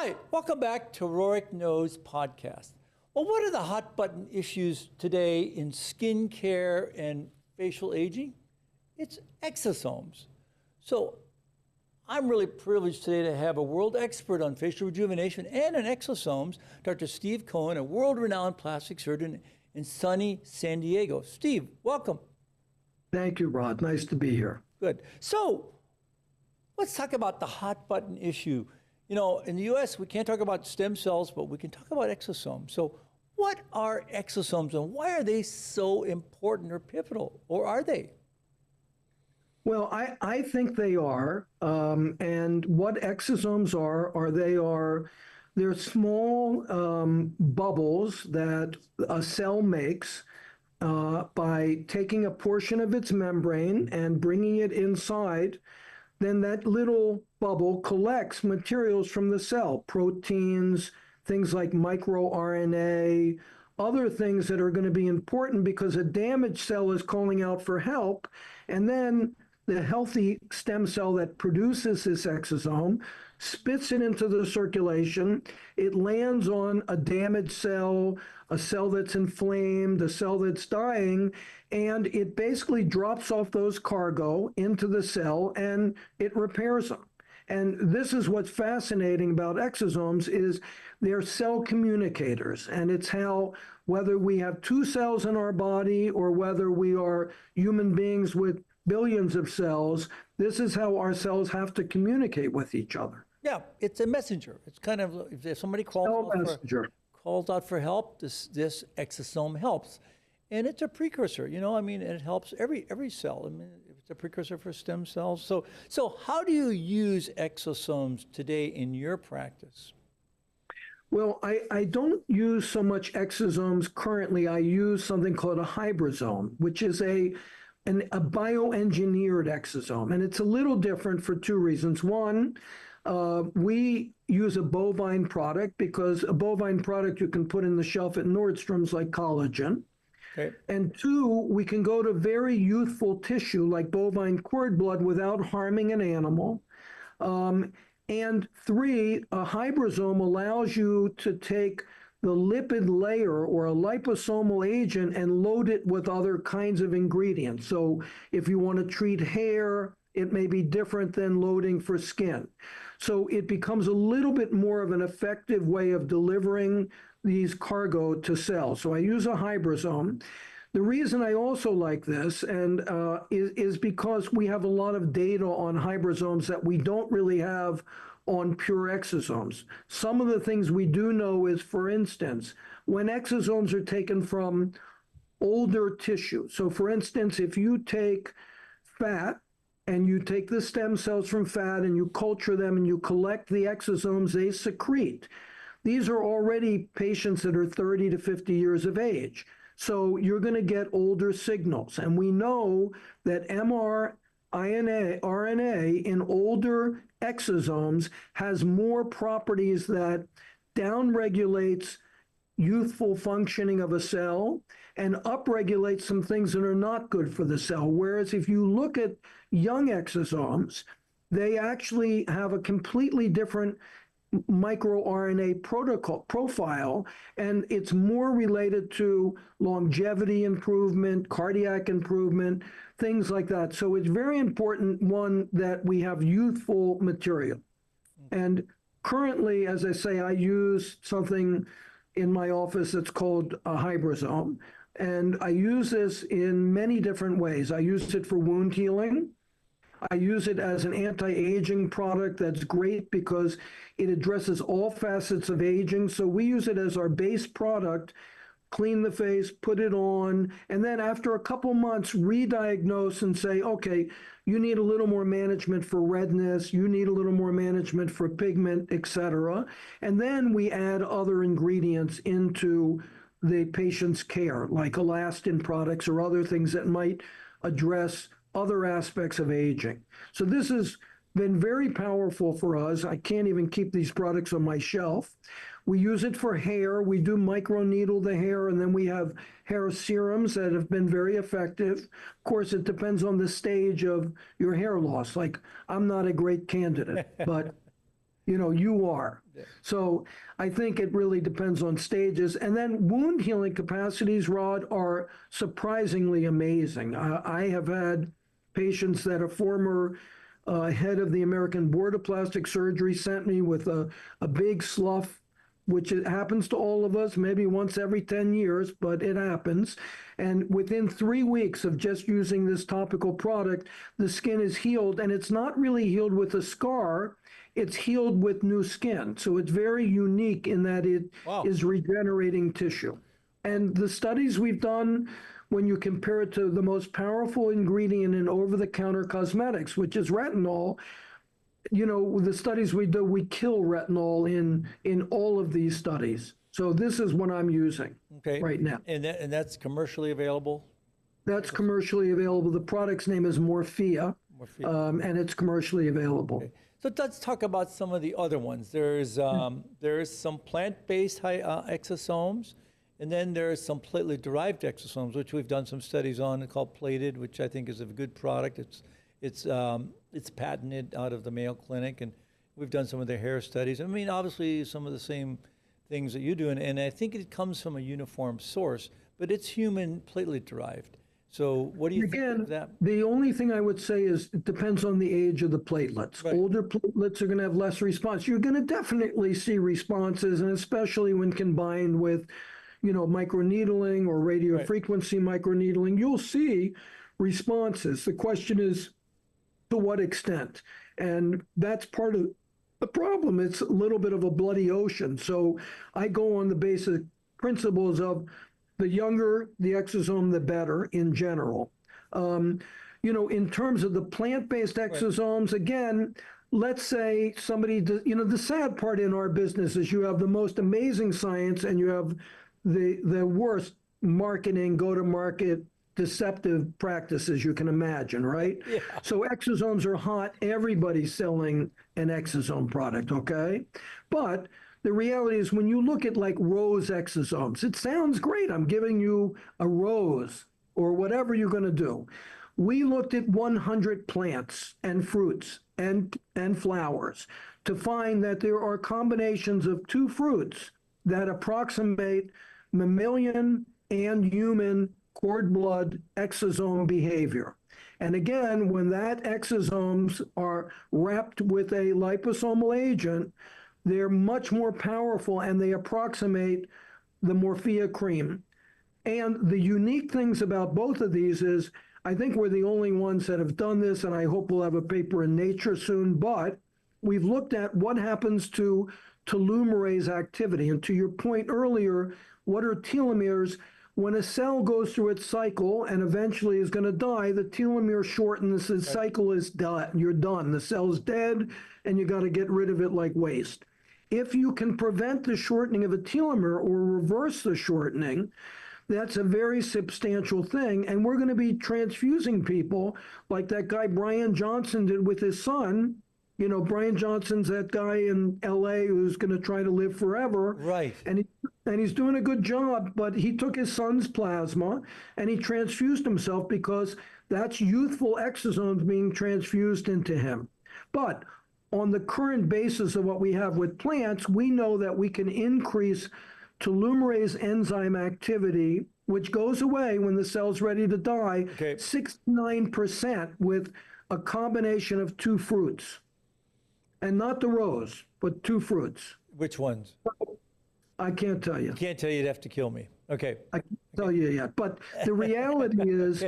Hi, welcome back to Rohrich Knows Podcast. Well, what are the hot button issues today in skincare and facial aging? It's exosomes. So I'm really privileged today to have a world expert on facial rejuvenation and on exosomes, Dr. Steve Cohen, a world-renowned plastic surgeon in sunny San Diego. Steve, welcome. Thank you, Rod. Nice to be here. Good. So let's talk about the hot button issue. You know, in the U.S., we can't talk about stem cells, but we can talk about exosomes. So what are exosomes and why are they so important or pivotal, or are they? Well, I think they are. And what exosomes they're small bubbles that a cell makes by taking a portion of its membrane and bringing it inside. Then that little bubble collects materials from the cell, proteins, things like microRNA, other things that are going to be important because a damaged cell is calling out for help. And then the healthy stem cell that produces this exosome spits it into the circulation. It lands on a damaged cell, a cell that's inflamed, a cell that's dying, and it basically drops off those cargo into the cell and it repairs them. And this is what's fascinating about exosomes is they're cell communicators. And it's how, whether we have two cells in our body or whether we are human beings with billions of cells, this is how our cells have to communicate with each other. Yeah, it's a messenger. It's kind of, if somebody calls out for help, this exosome helps. And it's a precursor, it helps every cell. It's a precursor for stem cells. So how do you use exosomes today in your practice? Well, I don't use so much exosomes currently. I use something called a hybrisome, which is a bioengineered exosome. And it's a little different for two reasons. One, we use a bovine product because a bovine product you can put in the shelf at Nordstrom's like collagen. Okay. And two, we can go to very youthful tissue like bovine cord blood without harming an animal. And three, a hybrisome allows you to take the lipid layer or a liposomal agent and load it with other kinds of ingredients. So if you want to treat hair, it may be different than loading for skin. So it becomes a little bit more of an effective way of delivering these cargo to cells. So I use a hybrisome. The reason I also like this is because we have a lot of data on hybrisomes that we don't really have on pure exosomes. Some of the things we do know is, for instance, when exosomes are taken from older tissue. So for instance, if you take fat and you take the stem cells from fat and you culture them and you collect the exosomes they secrete, these are already patients that are 30 to 50 years of age. So you're going to get older signals. And we know that RNA in older exosomes has more properties that downregulates youthful functioning of a cell and upregulates some things that are not good for the cell. Whereas if you look at young exosomes, they actually have a completely different microRNA profile, and it's more related to longevity improvement, cardiac improvement, things like that. So it's very important, one, that we have youthful material. And currently, as I say, I use something in my office that's called a hybrisome. And I use this in many different ways. I use it for wound healing. I use it as an anti-aging product that's great because it addresses all facets of aging. So we use it as our base product, clean the face, put it on, and then after a couple months, re-diagnose and say, okay, you need a little more management for redness, you need a little more management for pigment, etc. And then we add other ingredients into the patient's care, like elastin products or other things that might address other aspects of aging. So this has been very powerful for us. I can't even keep these products on my shelf. We use it for hair. We do microneedle the hair, and then we have hair serums that have been very effective. Of course, it depends on the stage of your hair loss. Like, I'm not a great candidate, but you are. Yeah. So I think it really depends on stages. And then wound healing capacities, Rod, are surprisingly amazing. I have had patients that a former head of the American Board of Plastic Surgery sent me with a big slough, which it happens to all of us, maybe once every 10 years, but it happens. And within 3 weeks of just using this topical product, the skin is healed. And it's not really healed with a scar, it's healed with new skin. So it's very unique in that it Wow. is regenerating tissue. And the studies we've done, when you compare it to the most powerful ingredient in over-the-counter cosmetics, which is retinol, the studies we do, we kill retinol in all of these studies. So this is what I'm using right now. And that's commercially available? That's commercially available. The product's name is Morphea, and it's commercially available. Okay. So let's talk about some of the other ones. There's some plant-based exosomes, and then there's some platelet-derived exosomes, which we've done some studies on, called Plated, which I think is a good product. It's patented out of the Mayo Clinic, and we've done some of their hair studies. I mean, obviously, some of the same things that you do, and I think it comes from a uniform source, but it's human platelet-derived. So what do you think of that? The only thing I would say is it depends on the age of the platelets. Right. Older platelets are going to have less response. You're going to definitely see responses, and especially when combined with, microneedling or radiofrequency microneedling, you'll see responses. The question is, to what extent? And that's part of the problem. It's a little bit of a bloody ocean. So I go on the basic principles of the younger the exosome, the better in general. In terms of the plant-based exosomes, again, let's say somebody, the sad part in our business is you have the most amazing science and you have the worst marketing, go-to-market, deceptive practices you can imagine, right? Yeah. So exosomes are hot. Everybody's selling an exosome product, okay? But the reality is when you look at like rose exosomes, it sounds great. I'm giving you a rose or whatever you're going to do. We looked at 100 plants and fruits and flowers to find that there are combinations of two fruits that approximate mammalian and human cord blood exosome behavior. And again, when that exosomes are wrapped with a liposomal agent, they're much more powerful and they approximate the Morphea cream. And the unique things about both of these is, I think we're the only ones that have done this, and I hope we'll have a paper in Nature soon, but we've looked at what happens to telomerase activity. And to your point earlier, what are telomeres? When a cell goes through its cycle and eventually is going to die, the telomere shortens, the cycle is done. You're done. The cell's dead, and you got to get rid of it like waste. If you can prevent the shortening of a telomere or reverse the shortening, that's a very substantial thing. And we're going to be transfusing people like that guy Brian Johnson did with his son. Brian Johnson's that guy in LA who's going to try to live forever. Right. And he's doing a good job, but he took his son's plasma and he transfused himself because that's youthful exosomes being transfused into him. But on the current basis of what we have with plants, we know that we can increase telomerase enzyme activity, which goes away when the cell's ready to die, 69% with a combination of two fruits. And not the rose, but two fruits. Which ones? I can't tell you. You can't tell you, you'd have to kill me. Okay. I can't tell you yet. But the reality is,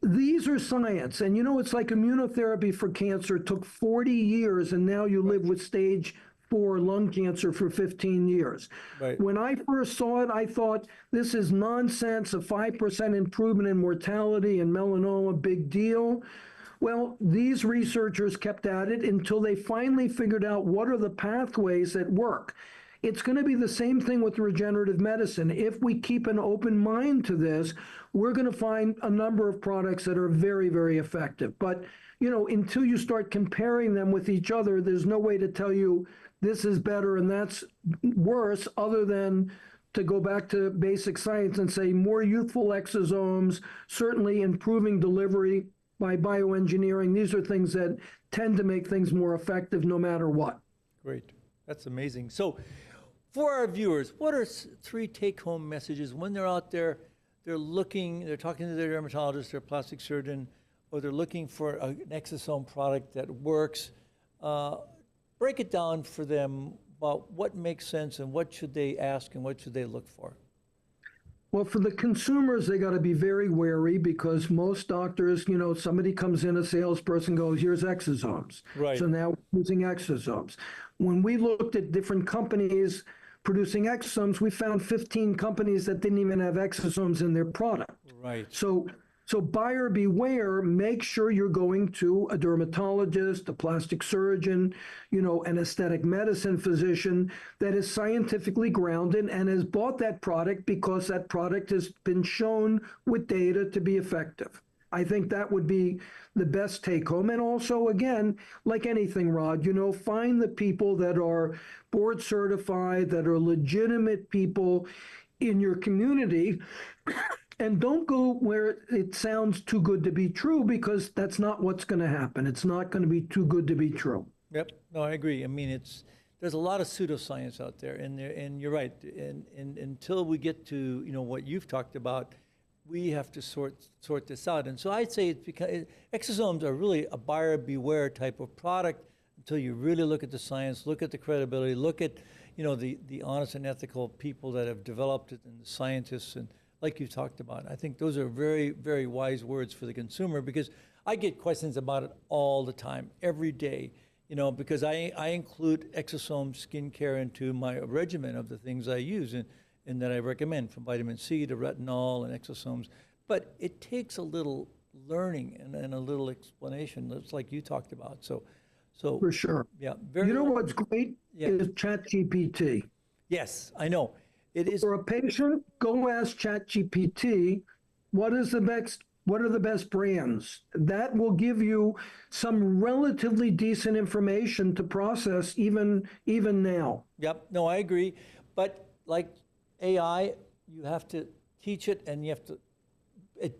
these are science. And it's like immunotherapy for cancer took 40 years, and now you live with stage 4 lung cancer for 15 years. Right. When I first saw it, I thought, this is nonsense, a 5% improvement in mortality and melanoma, big deal. Well, these researchers kept at it until they finally figured out what are the pathways that work. It's going to be the same thing with regenerative medicine. If we keep an open mind to this, we're going to find a number of products that are very, very effective. But, until you start comparing them with each other, there's no way to tell you this is better and that's worse, other than to go back to basic science and say more youthful exosomes, certainly improving delivery by bioengineering. These are things that tend to make things more effective no matter what. Great. That's amazing. So for our viewers, what are three take-home messages when they're out there, they're talking to their dermatologist, their plastic surgeon, or they're looking for an exosome product that works? Break it down for them about what makes sense and what should they ask and what should they look for? Well, for the consumers, they got to be very wary because most doctors, somebody comes in, a salesperson goes, here's exosomes. Right. So now we're using exosomes. When we looked at different companies producing exosomes, we found 15 companies that didn't even have exosomes in their product. Right. So buyer beware, make sure you're going to a dermatologist, a plastic surgeon, an aesthetic medicine physician that is scientifically grounded and has bought that product because that product has been shown with data to be effective. I think that would be the best take home. And also, again, like anything, Rod, find the people that are board certified, that are legitimate people in your community. And don't go where it sounds too good to be true, because that's not what's going to happen. It's not going to be too good to be true. Yep. No, I agree. I mean, there's a lot of pseudoscience out there, and you're right. And until we get to what you've talked about, we have to sort this out. And so I'd say it's because exosomes are really a buyer beware type of product until you really look at the science, look at the credibility, look at the honest and ethical people that have developed it, and the scientists, and like you talked about. I think those are very, very wise words for the consumer, because I get questions about it all the time, every day, because I include exosome skincare into my regimen of the things I use and that I recommend, from vitamin C to retinol and exosomes. But it takes a little learning and a little explanation, just like you talked about. So For sure. yeah. What's great is ChatGPT. Yes, I know. It is. For a patient, go ask ChatGPT, what are the best brands? That will give you some relatively decent information to process even now. Yep. No, I agree. But like AI, you have to teach it, and you have to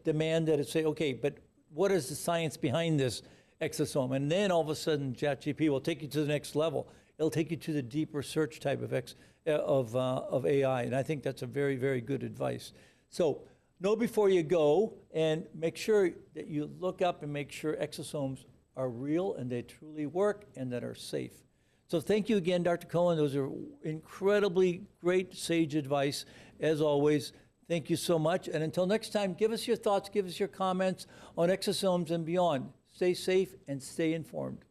demand that it say, okay, but what is the science behind this exosome? And then all of a sudden, ChatGPT will take you to the next level. It'll take you to the deeper search type of AI, and I think that's a very, very good advice. So know before you go, and make sure that you look up and make sure exosomes are real and they truly work and that are safe. So thank you again, Dr. Cohen. Those are incredibly great, sage advice, as always. Thank you so much. And until next time, give us your thoughts, give us your comments on exosomes and beyond. Stay safe and stay informed.